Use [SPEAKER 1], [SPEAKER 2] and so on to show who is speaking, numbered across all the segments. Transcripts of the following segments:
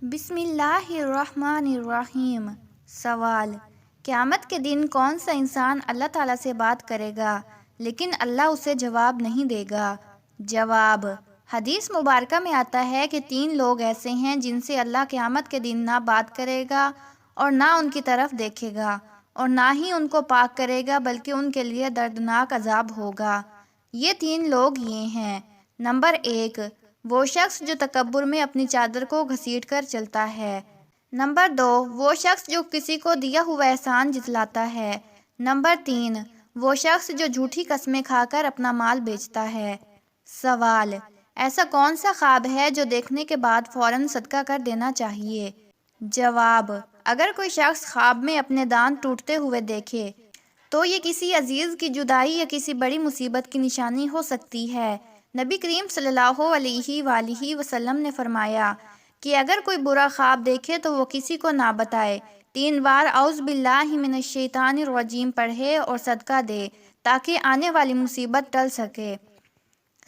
[SPEAKER 1] بسم اللہ الرحمن الرحیم۔ سوال: قیامت کے دن کون سا انسان اللہ تعالیٰ سے بات کرے گا لیکن اللہ اسے جواب نہیں دے گا؟ جواب: حدیث مبارکہ میں آتا ہے کہ 3 لوگ ایسے ہیں جن سے اللہ قیامت کے دن نہ بات کرے گا اور نہ ان کی طرف دیکھے گا اور نہ ہی ان کو پاک کرے گا بلکہ ان کے لیے دردناک عذاب ہوگا۔ یہ 3 لوگ یہ ہیں: نمبر 1، وہ شخص جو تکبر میں اپنی چادر کو گھسیٹ کر چلتا ہے۔ نمبر 2، وہ شخص جو کسی کو دیا ہوا احسان جتلاتا ہے۔ نمبر 3، وہ شخص جو جھوٹی قسمیں کھا کر اپنا مال بیچتا ہے۔ سوال: ایسا کون سا خواب ہے جو دیکھنے کے بعد فوراً صدقہ کر دینا چاہیے؟ جواب: اگر کوئی شخص خواب میں اپنے دانت ٹوٹتے ہوئے دیکھے تو یہ کسی عزیز کی جدائی یا کسی بڑی مصیبت کی نشانی ہو سکتی ہے۔ نبی کریم صلی اللہ علیہ وآلہ وسلم نے فرمایا کہ اگر کوئی برا خواب دیکھے تو وہ کسی کو نہ بتائے، 3 بار اعوذ باللہ من الشیطان الرجیم پڑھے اور صدقہ دے تاکہ آنے والی مصیبت ٹل سکے۔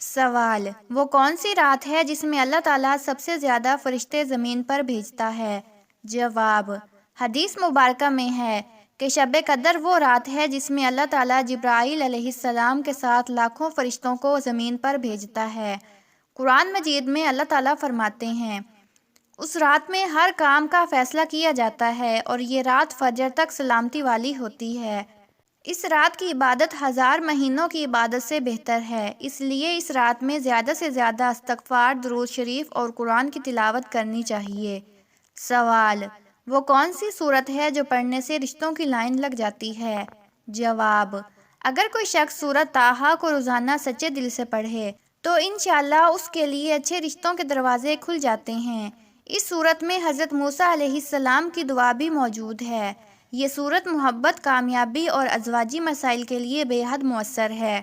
[SPEAKER 1] سوال: وہ کون سی رات ہے جس میں اللہ تعالیٰ سب سے زیادہ فرشتے زمین پر بھیجتا ہے؟ جواب: حدیث مبارکہ میں ہے کہ شب قدر وہ رات ہے جس میں اللہ تعالیٰ جبرائیل علیہ السلام کے ساتھ لاکھوں فرشتوں کو زمین پر بھیجتا ہے۔ قرآن مجید میں اللہ تعالیٰ فرماتے ہیں: اس رات میں ہر کام کا فیصلہ کیا جاتا ہے اور یہ رات فجر تک سلامتی والی ہوتی ہے۔ اس رات کی عبادت 1000 مہینوں کی عبادت سے بہتر ہے، اس لیے اس رات میں زیادہ سے زیادہ استغفار، درود شریف اور قرآن کی تلاوت کرنی چاہیے۔ سوال: وہ کون سی سورت ہے جو پڑھنے سے رشتوں کی لائن لگ جاتی ہے؟ جواب: اگر کوئی شخص سورت طٰہٰ کو روزانہ سچے دل سے پڑھے تو انشاءاللہ اس کے لیے اچھے رشتوں کے دروازے کھل جاتے ہیں۔ اس سورت میں حضرت موسیٰ علیہ السلام کی دعا بھی موجود ہے۔ یہ سورت محبت، کامیابی اور ازواجی مسائل کے لیے بے حد مؤثر ہے۔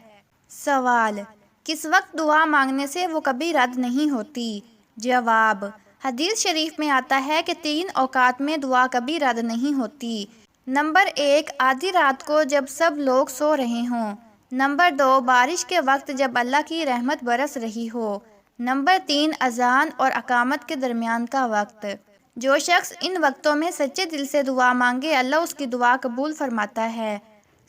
[SPEAKER 1] سوال: کس وقت دعا مانگنے سے وہ کبھی رد نہیں ہوتی؟ جواب: حدیث شریف میں آتا ہے کہ 3 اوقات میں دعا کبھی رد نہیں ہوتی۔ نمبر 1، آدھی رات کو جب سب لوگ سو رہے ہوں۔ نمبر 2، بارش کے وقت جب اللہ کی رحمت برس رہی ہو۔ نمبر 3، اذان اور اقامت کے درمیان کا وقت۔ جو شخص ان وقتوں میں سچے دل سے دعا مانگے اللہ اس کی دعا قبول فرماتا ہے۔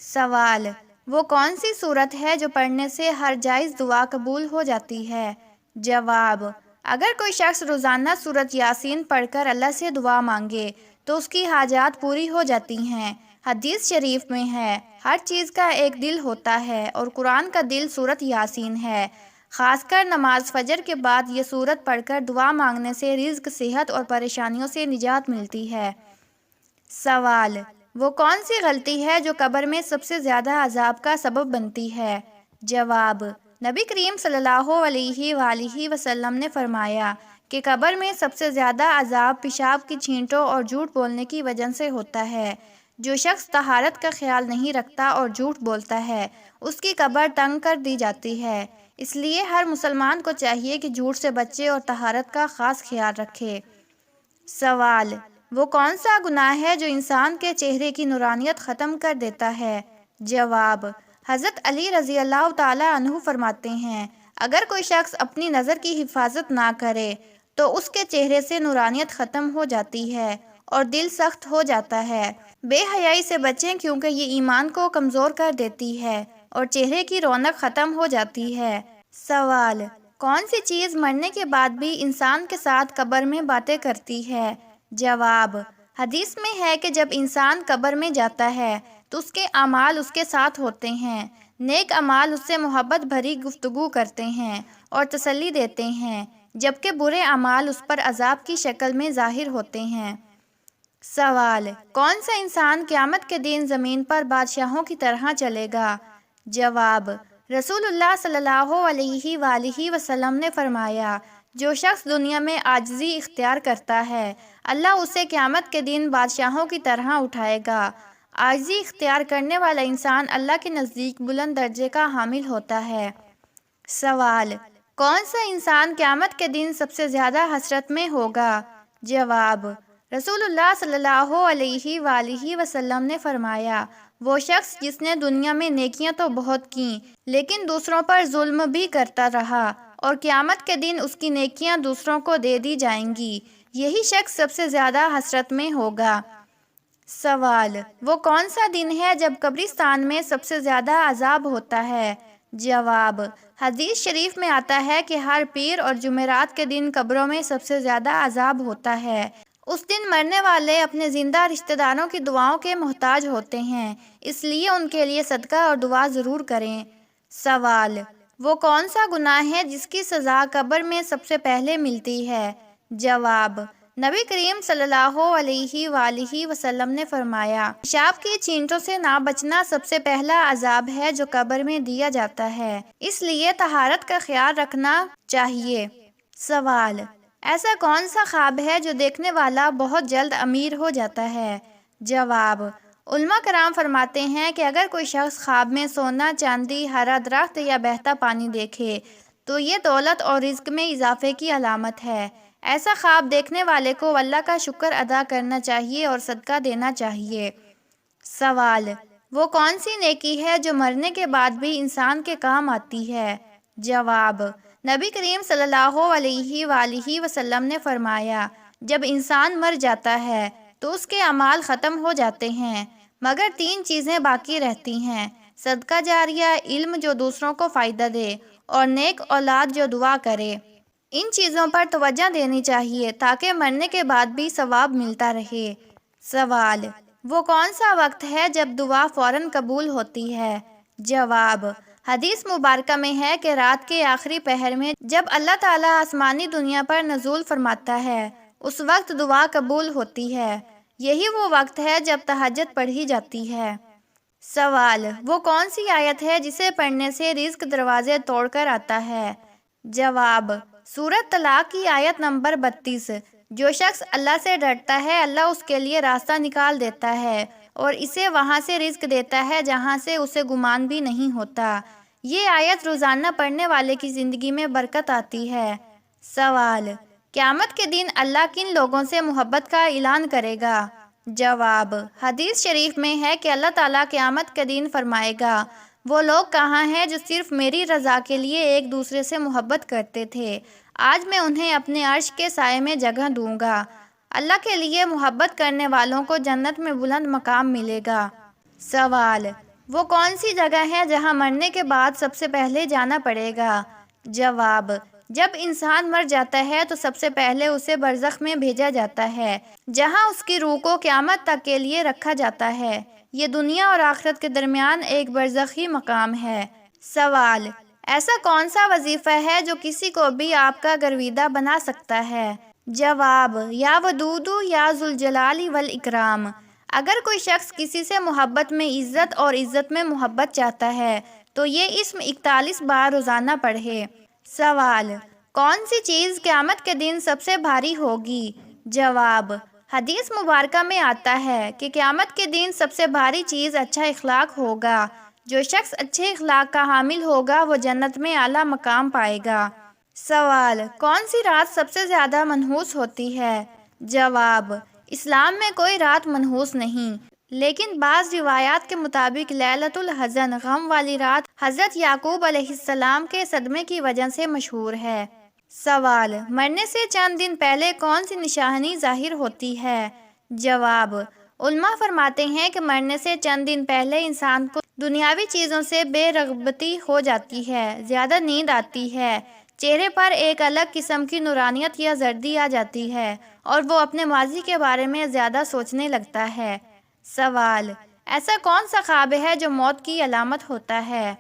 [SPEAKER 1] سوال: وہ کون سی سورت ہے جو پڑھنے سے ہر جائز دعا قبول ہو جاتی ہے؟ جواب: اگر کوئی شخص روزانہ سورت یاسین پڑھ کر اللہ سے دعا مانگے تو اس کی حاجات پوری ہو جاتی ہیں۔ حدیث شریف میں ہے: ہر چیز کا ایک دل ہوتا ہے اور قرآن کا دل سورت یاسین ہے۔ خاص کر نماز فجر کے بعد یہ سورت پڑھ کر دعا مانگنے سے رزق، صحت اور پریشانیوں سے نجات ملتی ہے۔ سوال: وہ کون سی غلطی ہے جو قبر میں سب سے زیادہ عذاب کا سبب بنتی ہے؟ جواب: نبی کریم صلی اللہ علیہ وآلہ وسلم نے فرمایا کہ قبر میں سب سے زیادہ عذاب پیشاب کی چھینٹوں اور جھوٹ بولنے کی وجہ سے ہوتا ہے۔ جو شخص طہارت کا خیال نہیں رکھتا اور جھوٹ بولتا ہے اس کی قبر تنگ کر دی جاتی ہے، اس لیے ہر مسلمان کو چاہیے کہ جھوٹ سے بچے اور طہارت کا خاص خیال رکھے۔ سوال: وہ کون سا گناہ ہے جو انسان کے چہرے کی نورانیت ختم کر دیتا ہے؟ جواب: حضرت علی رضی اللہ تعالیٰ عنہ فرماتے ہیں: اگر کوئی شخص اپنی نظر کی حفاظت نہ کرے تو اس کے چہرے سے نورانیت ختم ہو جاتی ہے اور دل سخت ہو جاتا ہے۔ بے حیائی سے بچیں کیونکہ یہ ایمان کو کمزور کر دیتی ہے اور چہرے کی رونق ختم ہو جاتی ہے۔ سوال: کون سی چیز مرنے کے بعد بھی انسان کے ساتھ قبر میں باتیں کرتی ہے؟ جواب: حدیث میں ہے کہ جب انسان قبر میں جاتا ہے تو اس کے اعمال اس کے ساتھ ہوتے ہیں۔ نیک اعمال اس سے محبت بھری گفتگو کرتے ہیں اور تسلی دیتے ہیں، جبکہ برے اعمال اس پر عذاب کی شکل میں ظاہر ہوتے ہیں۔ سوال: کون سا انسان قیامت کے دن زمین پر بادشاہوں کی طرح چلے گا؟ جواب: رسول اللہ صلی اللہ علیہ وآلہ وسلم نے فرمایا: جو شخص دنیا میں عاجزی اختیار کرتا ہے اللہ اسے قیامت کے دن بادشاہوں کی طرح اٹھائے گا۔ عاجزی اختیار کرنے والا انسان اللہ کے نزدیک بلند درجے کا حامل ہوتا ہے۔ سوال: کون سا انسان قیامت کے دن سب سے زیادہ حسرت میں ہوگا؟ جواب: رسول اللہ صلی اللہ علیہ وآلہ وسلم نے فرمایا: وہ شخص جس نے دنیا میں نیکیاں تو بہت کیں لیکن دوسروں پر ظلم بھی کرتا رہا اور قیامت کے دن اس کی نیکیاں دوسروں کو دے دی جائیں گی، یہی شخص سب سے زیادہ حسرت میں ہوگا۔ سوال: وہ کون سا دن ہے جب قبرستان میں سب سے زیادہ عذاب ہوتا ہے؟ جواب: حدیث شریف میں آتا ہے کہ ہر پیر اور جمعرات کے دن قبروں میں سب سے زیادہ عذاب ہوتا ہے۔ اس دن مرنے والے اپنے زندہ رشتہ داروں کی دعاؤں کے محتاج ہوتے ہیں، اس لیے ان کے لیے صدقہ اور دعا ضرور کریں۔ سوال: وہ کون سا گناہ ہے جس کی سزا قبر میں سب سے پہلے ملتی ہے؟ جواب: نبی کریم صلی اللہ علیہ وآلہ وسلم نے فرمایا، پیشاب کی چھینٹوں سے نہ بچنا سب سے پہلا عذاب ہے جو قبر میں دیا جاتا ہے، اس لیے طہارت کا خیال رکھنا چاہیے۔ سوال: ایسا کون سا خواب ہے جو دیکھنے والا بہت جلد امیر ہو جاتا ہے؟ جواب: علماء کرام فرماتے ہیں کہ اگر کوئی شخص خواب میں سونا، چاندی، ہرا درخت یا بہتا پانی دیکھے تو یہ دولت اور رزق میں اضافے کی علامت ہے۔ ایسا خواب دیکھنے والے کو اللہ کا شکر ادا کرنا چاہیے اور صدقہ دینا چاہیے۔ سوال: وہ کون سی نیکی ہے جو مرنے کے بعد بھی انسان کے کام آتی ہے؟ جواب: نبی کریم صلی اللہ علیہ وآلہ وسلم نے فرمایا، جب انسان مر جاتا ہے تو اس کے اعمال ختم ہو جاتے ہیں مگر 3 چیزیں باقی رہتی ہیں: صدقہ جاریہ، علم جو دوسروں کو فائدہ دے، اور نیک اولاد جو دعا کرے۔ ان چیزوں پر توجہ دینی چاہیے تاکہ مرنے کے بعد بھی ثواب ملتا رہے۔ سوال: وہ کون سا وقت ہے جب دعا فوراً قبول ہوتی ہے؟ جواب: حدیث مبارکہ میں ہے کہ رات کے آخری پہر میں جب اللہ تعالیٰ آسمانی دنیا پر نزول فرماتا ہے اس وقت دعا قبول ہوتی ہے۔ یہی وہ وقت ہے جب تہجد پڑھی جاتی ہے۔ سوال: وہ کون سی آیت ہے جسے پڑھنے سے رزق دروازے توڑ کر آتا ہے؟ جواب: سورۃ طلاق کی آیت نمبر 32۔ جو شخص اللہ سے ڈرتا ہے اللہ اس کے لیے راستہ نکال دیتا ہے اور اسے وہاں سے رزق دیتا ہے جہاں سے اسے گمان بھی نہیں ہوتا۔ یہ آیت روزانہ پڑھنے والے کی زندگی میں برکت آتی ہے۔ سوال: قیامت کے دن اللہ کن لوگوں سے محبت کا اعلان کرے گا؟ جواب: حدیث شریف میں ہے کہ اللہ تعالیٰ قیامت کے دن فرمائے گا، وہ لوگ کہاں ہیں جو صرف میری رضا کے لیے ایک دوسرے سے محبت کرتے تھے؟ آج میں انہیں اپنے عرش کے سائے میں جگہ دوں گا۔ اللہ کے لیے محبت کرنے والوں کو جنت میں بلند مقام ملے گا۔ سوال: وہ کون سی جگہ ہے جہاں مرنے کے بعد سب سے پہلے جانا پڑے گا؟ جواب: جب انسان مر جاتا ہے تو سب سے پہلے اسے برزخ میں بھیجا جاتا ہے جہاں اس کی روح کو قیامت تک کے لیے رکھا جاتا ہے۔ یہ دنیا اور آخرت کے درمیان ایک برزخی مقام ہے۔ سوال: ایسا کون سا وظیفہ ہے جو کسی کو بھی آپ کا گرویدہ بنا سکتا ہے؟ جواب: یا ودود یا ذوالجلال والاکرام۔ اگر کوئی شخص کسی سے محبت میں عزت اور عزت میں محبت چاہتا ہے تو یہ اسم 41 بار روزانہ پڑھے۔ سوال: کون سی چیز قیامت کے دن سب سے بھاری ہوگی؟ جواب: حدیث مبارکہ میں آتا ہے کہ قیامت کے دن سب سے بھاری چیز اچھا اخلاق ہوگا۔ جو شخص اچھے اخلاق کا حامل ہوگا وہ جنت میں اعلیٰ مقام پائے گا۔ سوال: کون سی رات سب سے زیادہ منحوس ہوتی ہے؟ جواب: اسلام میں کوئی رات منحوس نہیں، لیکن بعض روایات کے مطابق لیلۃ الحزن، غم والی رات، حضرت یعقوب علیہ السلام کے صدمے کی وجہ سے مشہور ہے۔ سوال: مرنے سے چند دن پہلے کون سی نشانی ظاہر ہوتی ہے؟ جواب: علماء فرماتے ہیں کہ مرنے سے چند دن پہلے انسان کو دنیاوی چیزوں سے بے رغبتی ہو جاتی ہے، زیادہ نیند آتی ہے، چہرے پر ایک الگ قسم کی نورانیت یا زردی آ جاتی ہے اور وہ اپنے ماضی کے بارے میں زیادہ سوچنے لگتا ہے۔ سوال: ایسا کون سا خواب ہے جو موت کی علامت ہوتا ہے؟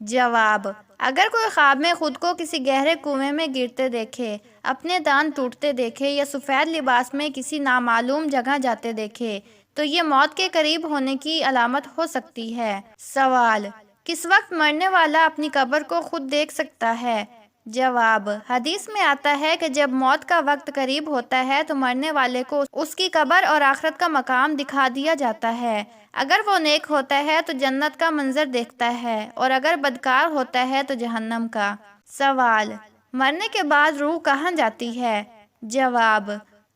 [SPEAKER 1] جواب: اگر کوئی خواب میں خود کو کسی گہرے کنویں میں گرتے دیکھے، اپنے دانت ٹوٹتے دیکھے یا سفید لباس میں کسی نامعلوم جگہ جاتے دیکھے تو یہ موت کے قریب ہونے کی علامت ہو سکتی ہے۔ سوال: کس وقت مرنے والا اپنی قبر کو خود دیکھ سکتا ہے؟ جواب: حدیث میں آتا ہے کہ جب موت کا وقت قریب ہوتا ہے تو مرنے والے کو اس کی قبر اور آخرت کا مقام دکھا دیا جاتا ہے۔ اگر وہ نیک ہوتا ہے تو جنت کا منظر دیکھتا ہے اور اگر بدکار ہوتا ہے تو جہنم کا۔ سوال: مرنے کے بعد روح کہاں جاتی ہے؟ جواب: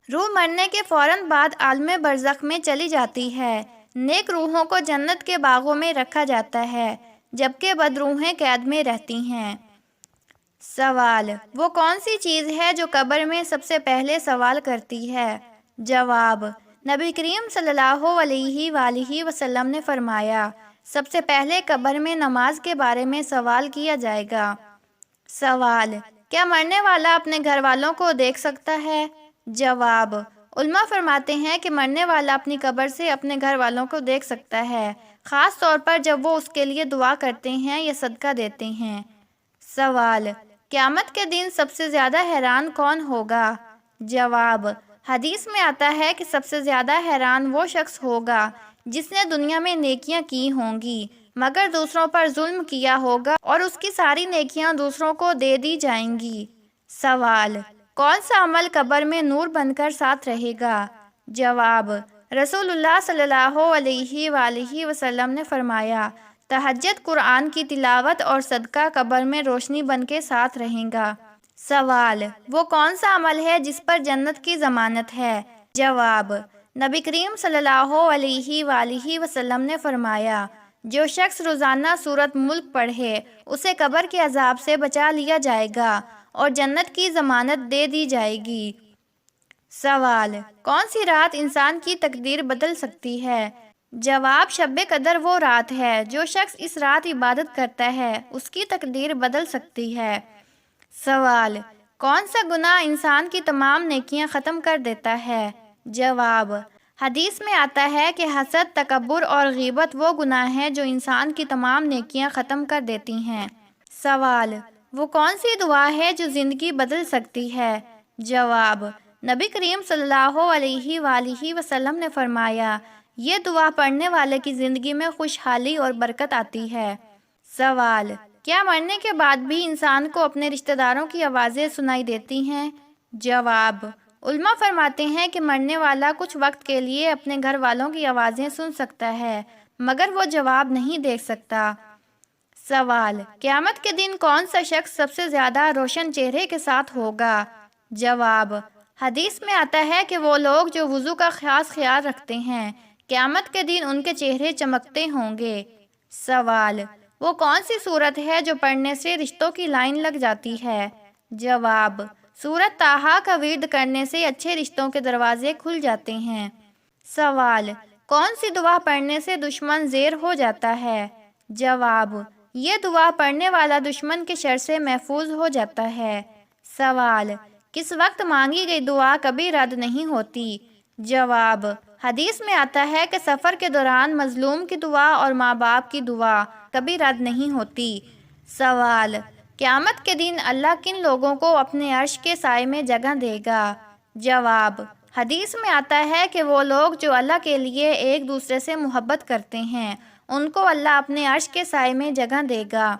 [SPEAKER 1] روح مرنے کے فوراً بعد عالم برزخ میں چلی جاتی ہے۔ نیک روحوں کو جنت کے باغوں میں رکھا جاتا ہے جبکہ بد روحیں قید میں رہتی ہیں۔ سوال: وہ کون سی چیز ہے جو قبر میں سب سے پہلے سوال کرتی ہے؟ جواب: نبی کریم صلی اللہ علیہ وآلہ وسلم نے فرمایا، سب سے پہلے قبر میں نماز کے بارے میں سوال کیا جائے گا۔ سوال: کیا مرنے والا اپنے گھر والوں کو دیکھ سکتا ہے؟ جواب: علماء فرماتے ہیں کہ مرنے والا اپنی قبر سے اپنے گھر والوں کو دیکھ سکتا ہے، خاص طور پر جب وہ اس کے لیے دعا کرتے ہیں یا صدقہ دیتے ہیں۔ سوال: قیامت کے دن سب سے زیادہ حیران کون ہوگا؟ جواب: حدیث میں آتا ہے کہ سب سے زیادہ حیران وہ شخص ہوگا جس نے دنیا میں نیکیاں کی ہوں گی مگر دوسروں پر ظلم کیا ہوگا اور اس کی ساری نیکیاں دوسروں کو دے دی جائیں گی۔ سوال: کون سا عمل قبر میں نور بن کر ساتھ رہے گا؟ جواب: رسول اللہ صلی اللہ علیہ وآلہ وسلم نے فرمایا، تہجد، قرآن کی تلاوت اور صدقہ قبر میں روشنی بن کے ساتھ رہے گا۔ سوال: وہ کون سا عمل ہے جس پر جنت کی ضمانت ہے؟ جواب: نبی کریم صلی اللہ علیہ وآلہ وسلم نے فرمایا، جو شخص روزانہ سورۃ ملک پڑھے اسے قبر کے عذاب سے بچا لیا جائے گا اور جنت کی ضمانت دے دی جائے گی۔ سوال: کون سی رات انسان کی تقدیر بدل سکتی ہے؟ جواب: شب قدر وہ رات ہے جو شخص اس رات عبادت کرتا ہے اس کی تقدیر بدل سکتی ہے۔ سوال: کون سا گناہ انسان کی تمام نیکیاں ختم کر دیتا ہے؟ جواب: حدیث میں آتا ہے کہ حسد، تکبر اور غیبت وہ گناہ ہیں جو انسان کی تمام نیکیاں ختم کر دیتی ہیں۔ سوال: وہ کون سی دعا ہے جو زندگی بدل سکتی ہے؟ جواب: نبی کریم صلی اللہ علیہ وآلہ وسلم نے فرمایا، یہ دعا پڑھنے والے کی زندگی میں خوشحالی اور برکت آتی ہے۔ سوال: کیا مرنے کے بعد بھی انسان کو اپنے رشتہ داروں کی آوازیں سنائی دیتی ہیں؟ جواب: علماء فرماتے ہیں کہ مرنے والا کچھ وقت کے لیے اپنے گھر والوں کی آوازیں سن سکتا ہے مگر وہ جواب نہیں دے سکتا۔ سوال: قیامت کے دن کون سا شخص سب سے زیادہ روشن چہرے کے ساتھ ہوگا؟ جواب: حدیث میں آتا ہے کہ وہ لوگ جو وضو کا خاص خیال رکھتے ہیں قیامت کے دن ان کے چہرے چمکتے ہوں گے۔ سوال: وہ کون سی سورت ہے جو پڑھنے سے رشتوں کی لائن لگ جاتی ہے؟ جواب: سورت طٰہٰ کا ورد کرنے سے اچھے رشتوں کے دروازے کھل جاتے ہیں۔ سوال: کون سی دعا پڑھنے سے دشمن زیر ہو جاتا ہے؟ جواب: یہ دعا پڑھنے والا دشمن کے شر سے محفوظ ہو جاتا ہے۔ سوال: کس وقت مانگی گئی دعا کبھی رد نہیں ہوتی؟ جواب: حدیث میں آتا ہے کہ سفر کے دوران مظلوم کی دعا اور ماں باپ کی دعا کبھی رد نہیں ہوتی۔ سوال: قیامت کے دن اللہ کن لوگوں کو اپنے عرش کے سائے میں جگہ دے گا؟ جواب: حدیث میں آتا ہے کہ وہ لوگ جو اللہ کے لیے ایک دوسرے سے محبت کرتے ہیں ان کو اللہ اپنے عرش کے سائے میں جگہ دے گا۔